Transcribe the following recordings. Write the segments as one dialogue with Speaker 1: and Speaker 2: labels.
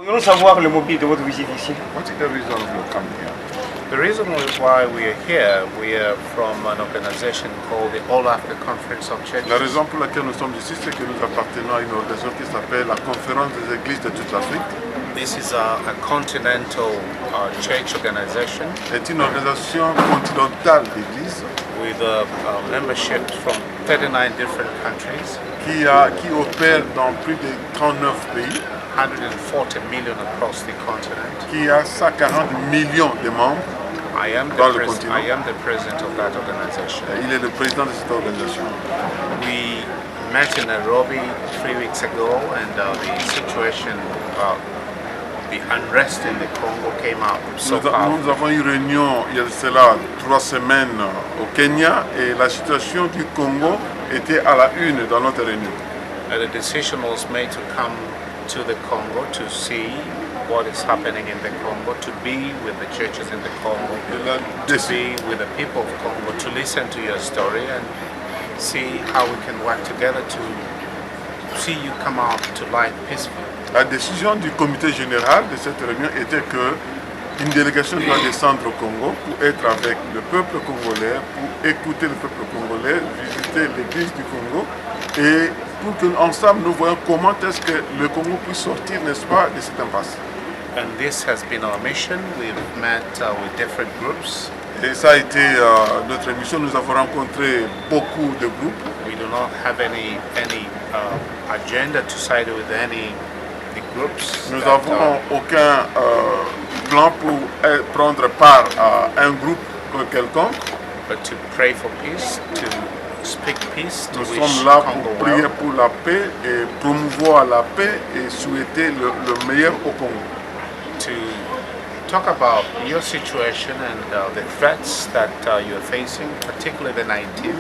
Speaker 1: Pourrions-nous savoir le mobile de votre visite ici?
Speaker 2: What is the reason of your coming here?
Speaker 3: The reason why we are from an organization called the All Africa Conference of Churches.
Speaker 2: La raison pour laquelle nous sommes ici, c'est que nous appartenons à une organisation qui s'appelle la Conférence des Églises de toute l'Afrique.
Speaker 3: This is a continental church organization.
Speaker 2: C'est une organisation continentale d'églises
Speaker 3: with membership from 39 different countries.
Speaker 2: Qui opère dans plus de 39 pays.
Speaker 3: 140 million across the continent.
Speaker 2: Qui a 140 millions de membres. Dans le continent.
Speaker 3: I am the president of that organization.
Speaker 2: Il est le président de cette organisation.
Speaker 3: We met in Nairobi 3 weeks ago, and the situation about the unrest in the Congo came up.
Speaker 2: Nous avons eu une réunion il y a cela 3 semaines au Kenya, et la situation du Congo était à la une dans notre réunion.
Speaker 3: And the decision was made to come to the Congo to see what is happening in the Congo, to be with the churches in the Congo, to be with the people of Congo, to listen to your story and see how we can work together to see you come out to life peacefully.
Speaker 2: La décision du comité général de cette réunion était que une délégation doit descendre au Congo pour être avec le peuple congolais, pour écouter le peuple congolais, visiter l'église du Congo et pour qu'ensemble nous voyons comment est-ce que le Congo puisse sortir, n'est-ce pas, de cette impasse.
Speaker 3: And this has been our mission. We've met with different groups.
Speaker 2: Et ça a été notre mission. Nous avons rencontré beaucoup de groupes.
Speaker 3: We do not have any agenda to side with any the groups.
Speaker 2: Nous n'avons aucun plan pour prendre part à un groupe quelconque.
Speaker 3: But to pray for peace, to speak peace, to
Speaker 2: Nous
Speaker 3: wish
Speaker 2: sommes là
Speaker 3: Congo
Speaker 2: pour prier
Speaker 3: well,
Speaker 2: pour la paix et promouvoir la paix et souhaiter le meilleur au Congo.
Speaker 3: to talk about your situation and the threats that you're facing, particularly the 19th.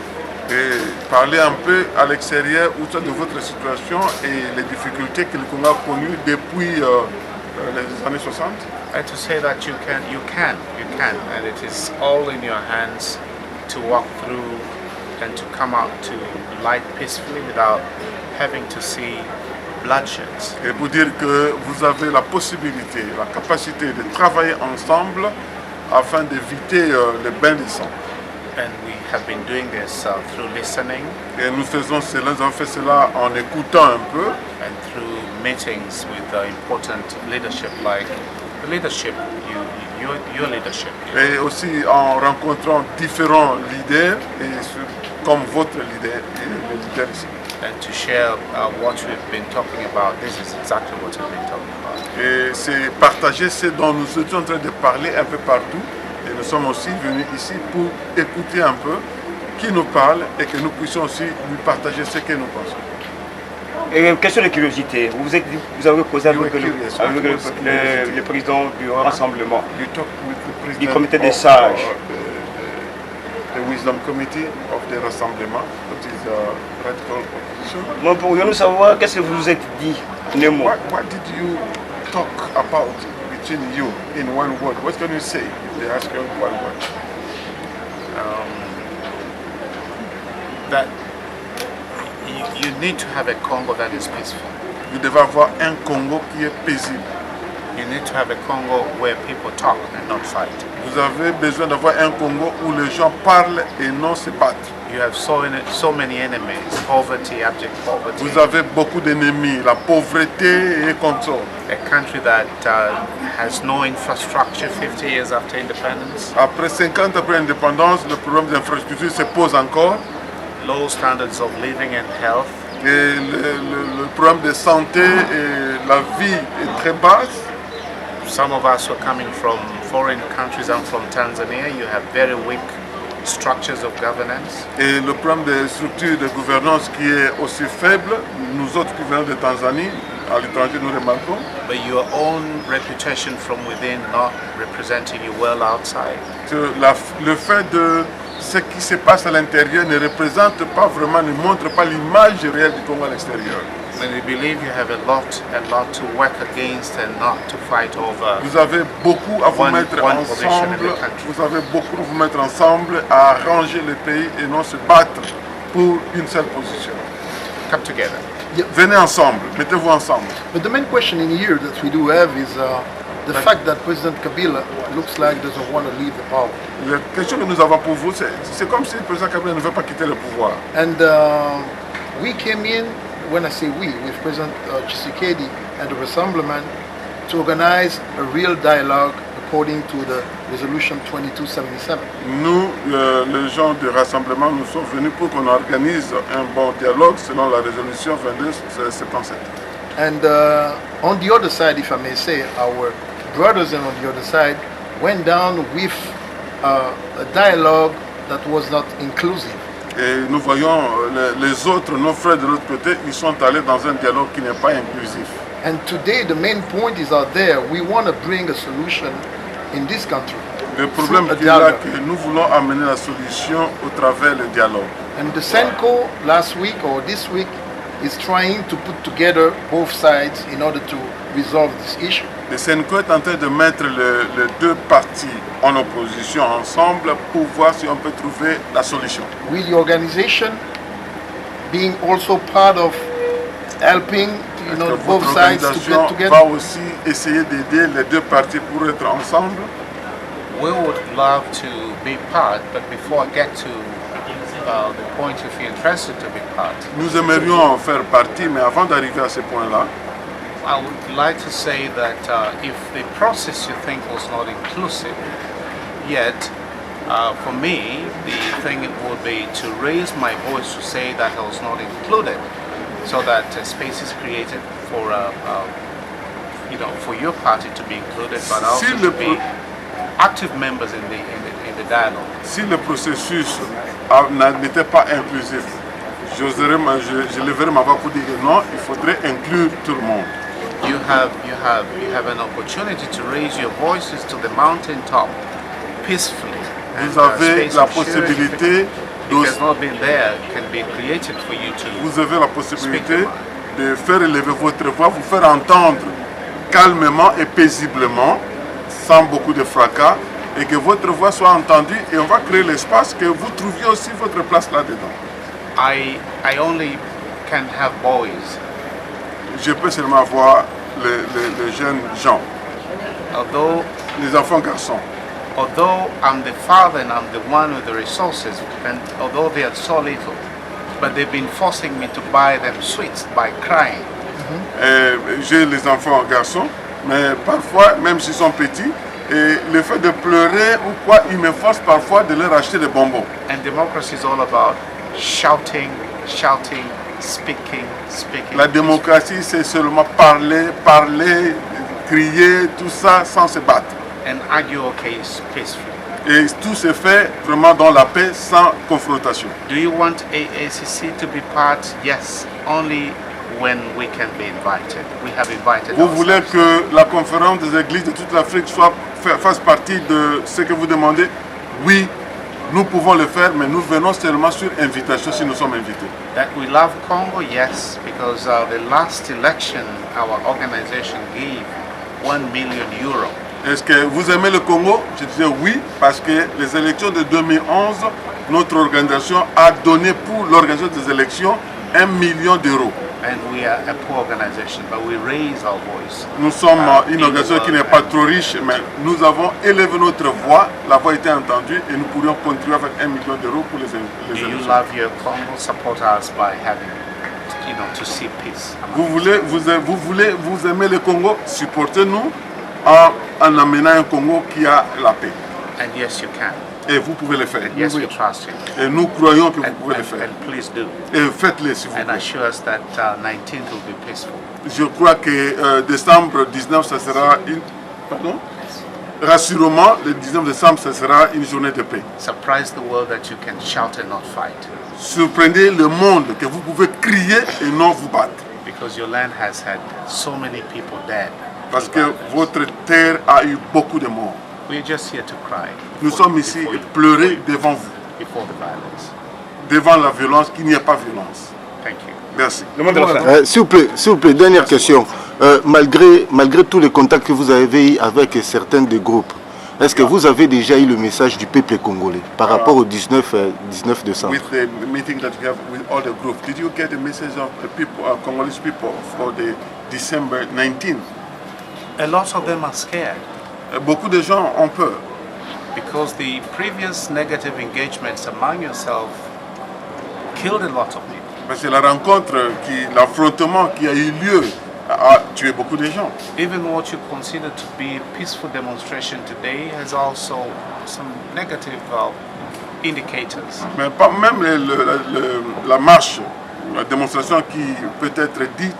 Speaker 2: Et parler un peu à l'extérieur de votre situation et les difficultés que le Congo a connues depuis les années 60.
Speaker 3: And to say that you can, and it is all in your hands to walk through and to come out to light peacefully without having to see bloodshed.
Speaker 2: Et pour dire que vous avez la possibilité, la capacité de travailler ensemble afin d'éviter les bains de sang.
Speaker 3: And we have been doing this through listening.
Speaker 2: Et nous faisons cela, nous avons fait cela en écoutant un peu.
Speaker 3: And through meetings with important leadership, like the leadership, your leadership.
Speaker 2: Et aussi en rencontrant différents leaders, comme votre leader, et les leaders ici.
Speaker 3: And to share what we've been talking about. This is exactly what we've been talking about.
Speaker 2: Et c'est partager ce dont nous étions en train de parler un peu partout. Et nous sommes aussi venus ici pour écouter un peu qui nous parle et que nous puissions aussi lui partager ce que nous pensons.
Speaker 1: Et question de curiosité, vous avez causé avec le président du Rassemblement, du comité des sages.
Speaker 2: The Wisdom Committee of the Rassemblement, which is a radical opposition.
Speaker 1: Bon, pourrions-nous savoir qu'est-ce que vous vous êtes dit, Nemo?
Speaker 2: What did you talk about between you in one word? What can you say if they ask you one word?
Speaker 3: That you need to have a Congo that is peaceful.
Speaker 2: Vous devez avoir un Congo qui est paisible.
Speaker 3: You need to have a Congo where people talk and not fight.
Speaker 2: Vous avez besoin d'avoir un Congo où les gens parlent et non se battent.
Speaker 3: You have so many enemies, poverty, abject poverty.
Speaker 2: Vous avez beaucoup d'ennemis, la pauvreté et contrôle.
Speaker 3: A country that has no infrastructure 50 years after independence.
Speaker 2: Après 50 après l'indépendance, le problème des infrastructures se pose encore.
Speaker 3: Low standards of living and health.
Speaker 2: Et le problème de santé et la vie est très basse.
Speaker 3: Some of us who are coming from foreign countries. I'm from Tanzania. You have very weak structures of governance.
Speaker 2: Et le problème des structures de gouvernance qui est aussi faible, nous autres qui venons de Tanzanie, à l'étranger, nous remarquons.
Speaker 3: But your own reputation from within not representing you well outside.
Speaker 2: Le fait de ce qui se passe à l'intérieur ne représente pas vraiment, ne montre pas l'image réelle du Congo à l'extérieur.
Speaker 3: And we believe you have a lot to work against and not to fight over.
Speaker 2: Vous avez beaucoup à vous mettre ensemble. Vous avez beaucoup à vous mettre ensemble à arranger le pays et non se battre pour une seule position.
Speaker 3: Come together.
Speaker 2: Venez ensemble, mettez-vous ensemble.
Speaker 4: But the main question in here that we do have is the fact that President Kabila looks like doesn't want to leave the power.
Speaker 2: La question que nous avons pour vous, c'est comme si le président Kabila ne veut pas quitter le pouvoir.
Speaker 4: And we came in, when I say we, with President Tshisekedi and the Rassemblement to organize a real dialogue according to the resolution 2277.
Speaker 2: Nous, les gens du rassemblement, nous sommes venus pour qu'on organise un bon dialogue selon la résolution 2277.
Speaker 4: And on the other side, if I may say, our brothers and on the other side went down with a dialogue that was not inclusive.
Speaker 2: Et nous voyons les autres, nos frères de l'autre côté, ils sont allés dans un dialogue qui n'est pas inclusif.
Speaker 4: And today the main point is out there. We want to bring a solution in this country.
Speaker 2: Le problème est là que nous voulons amener la solution au travers du dialogue.
Speaker 4: And the Senko last week or this week is trying to put together both sides in order to resolve this issue.
Speaker 2: Le Senko est en train de mettre les deux parties en opposition ensemble pour voir si on peut trouver la solution.
Speaker 4: With the organization being also part of helping, both sides to get together.
Speaker 2: Va aussi essayer d'aider les deux parties pour être ensemble.
Speaker 3: We would love to be part, but before I get to the point, if you're interested to be part,
Speaker 2: Nous aimerions en faire partie, mais avant d'arriver à ce point-là,
Speaker 3: I would like to say that if the process you think was not inclusive, yet for me, the thing would be to raise my voice to say that I was not included, so that space is created for for your party to be included, but also to be active members in the dialogue.
Speaker 2: Si le processus n'était pas inclusif, je leverai ma voix pour dire que non, il faudrait inclure tout le monde.
Speaker 3: You have an opportunity to raise your voices to the mountaintop peacefully.
Speaker 2: Vous avez la possibilité
Speaker 3: Vous
Speaker 2: avez la possibilité de faire élever votre voix, vous faire entendre calmement et paisiblement, sans beaucoup de fracas, et que votre voix soit entendue, et on va créer l'espace que vous trouviez aussi votre place là-dedans.
Speaker 3: I only can have boys.
Speaker 2: Je peux seulement avoir les jeunes gens, les enfants garçons.
Speaker 3: Although I'm the father and I'm the one with the resources, and although they are so little, but they've been forcing me to buy them sweets by crying.
Speaker 2: J'ai les enfants garçons, mais parfois, même s'ils sont petits, et le fait de pleurer ou quoi, ils me forcent parfois de leur acheter des bonbons.
Speaker 3: And democracy is all about shouting, speaking.
Speaker 2: La démocratie, c'est seulement parler, crier, tout ça sans se battre.
Speaker 3: And argue our case peacefully.
Speaker 2: Et tout se fait vraiment dans la paix, sans confrontation.
Speaker 3: Do you want AACC to be part? Yes, only when we can be invited. We have invited
Speaker 2: Vous voulez que la conférence des églises de toute l'Afrique fasse partie de ce que vous demandez? Oui, nous pouvons le faire, mais nous venons seulement sur invitation si nous sommes invités.
Speaker 3: That we love Congo? Yes, because the last election our organization gave 1 million euro.
Speaker 2: Est-ce que vous aimez le Congo? Je disais oui, parce que les élections de 2011, notre organisation a donné pour l'organisation des élections 1 million d'euros.
Speaker 3: And we are a poor organization, but we raise our voice.
Speaker 2: Nous sommes une organisation qui n'est pas trop riche, mais nous avons élevé notre voix, la voix a été entendue et nous pourrions contribuer avec 1 million d'euros pour les élections.
Speaker 3: Do you love your Congo? Support us by having, to see peace.
Speaker 2: Vous aimez le Congo? Supportez-nous en amenant un Congo qui a la paix.
Speaker 3: And yes, you can.
Speaker 2: Et vous pouvez le faire.
Speaker 3: And yes, we trust you.
Speaker 2: Et nous croyons que vous pouvez le faire.
Speaker 3: And please do.
Speaker 2: Et faites-le s'il vous plaît.
Speaker 3: And assure us that 19th will be peaceful.
Speaker 2: Je crois que décembre 19, ça sera une... Pardon? Rassurement, le 19 décembre, ça sera une journée de paix.
Speaker 3: Surprise the world that you can shout and not fight.
Speaker 2: Surprenez le monde que vous pouvez crier et non vous battre.
Speaker 3: Because your land has had so many people dead.
Speaker 2: Parce que votre terre a eu beaucoup de morts.
Speaker 3: We're just here to cry.
Speaker 2: Nous sommes ici et pleurer devant vous.
Speaker 3: Before the violence.
Speaker 2: Devant la violence, qu'il n'y ait pas violence.
Speaker 3: Thank you.
Speaker 2: Merci.
Speaker 5: S'il vous plaît, dernière question. Malgré tous les contacts que vous avez eus avec certains des groupes, Est-ce que vous avez déjà eu le message du peuple congolais par rapport au 19 décembre?
Speaker 2: With the meeting that we have with all the groups, did you get the message of the people, Congolese people, for the December 19th?
Speaker 3: A lot of them are scared.
Speaker 2: Beaucoup de gens ont peur.
Speaker 3: Because the previous negative engagements among yourself killed a lot of people.
Speaker 2: Parce que l'affrontement qui a eu lieu a tué beaucoup de gens.
Speaker 3: Even what you consider to be a peaceful demonstration today has also some negative indicators.
Speaker 2: Mais pas même la marche, la démonstration qui peut être dite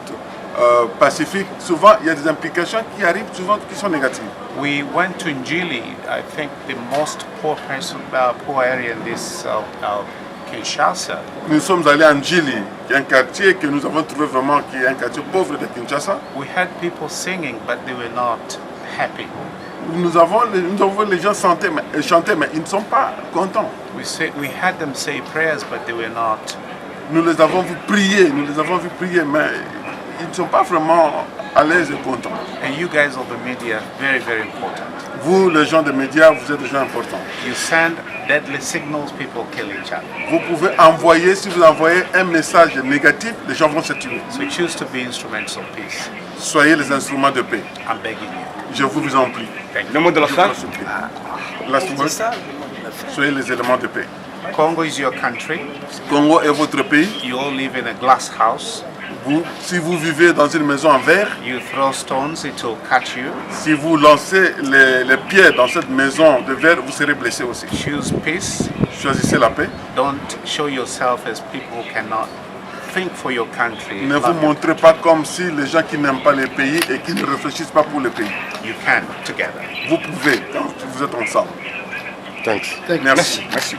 Speaker 2: pacifique, souvent il y a des implications qui arrivent souvent qui sont négatives.
Speaker 3: We went to Njili, I think the most poor area in this Kinshasa.
Speaker 2: Nous sommes allés à Njili, qui est un quartier que nous avons trouvé vraiment qui est un quartier pauvre de Kinshasa.
Speaker 3: We had people singing, but they were not happy.
Speaker 2: Nous avons les gens chanter, mais ils ne sont pas contents.
Speaker 3: We had them say prayers, but they were not.
Speaker 2: Nous les avons vus prier, mais ils ne sont pas vraiment à l'aise et contents.
Speaker 3: And you guys of the media, very, very important.
Speaker 2: Vous, les gens des médias, vous êtes des gens importants.
Speaker 3: You send deadly signals, people kill each other.
Speaker 2: Vous pouvez envoyer, si vous envoyez un message négatif, les gens vont se tuer.
Speaker 3: So choose to be instruments of peace.
Speaker 2: Soyez les instruments de paix.
Speaker 3: I'm begging you.
Speaker 2: Je vous en prie.
Speaker 1: Le mot de la fin.
Speaker 2: Soyez les éléments de paix.
Speaker 3: Congo is your country.
Speaker 2: Congo est votre pays.
Speaker 3: You all live in a glass house.
Speaker 2: Si vous vivez dans une maison en verre,
Speaker 3: you throw stones, it will cut you.
Speaker 2: Si vous lancez les pierres dans cette maison de verre, vous serez blessé aussi.
Speaker 3: Choose peace.
Speaker 2: Choisissez la paix.
Speaker 3: Don't show yourself as people who cannot think for your country.
Speaker 2: Ne vous montrez pas comme si les gens qui n'aiment pas les pays et qui ne réfléchissent pas pour le pays.
Speaker 3: You can together.
Speaker 2: Vous pouvez, vous êtes ensemble.
Speaker 5: Thanks.
Speaker 2: Merci.
Speaker 1: Merci.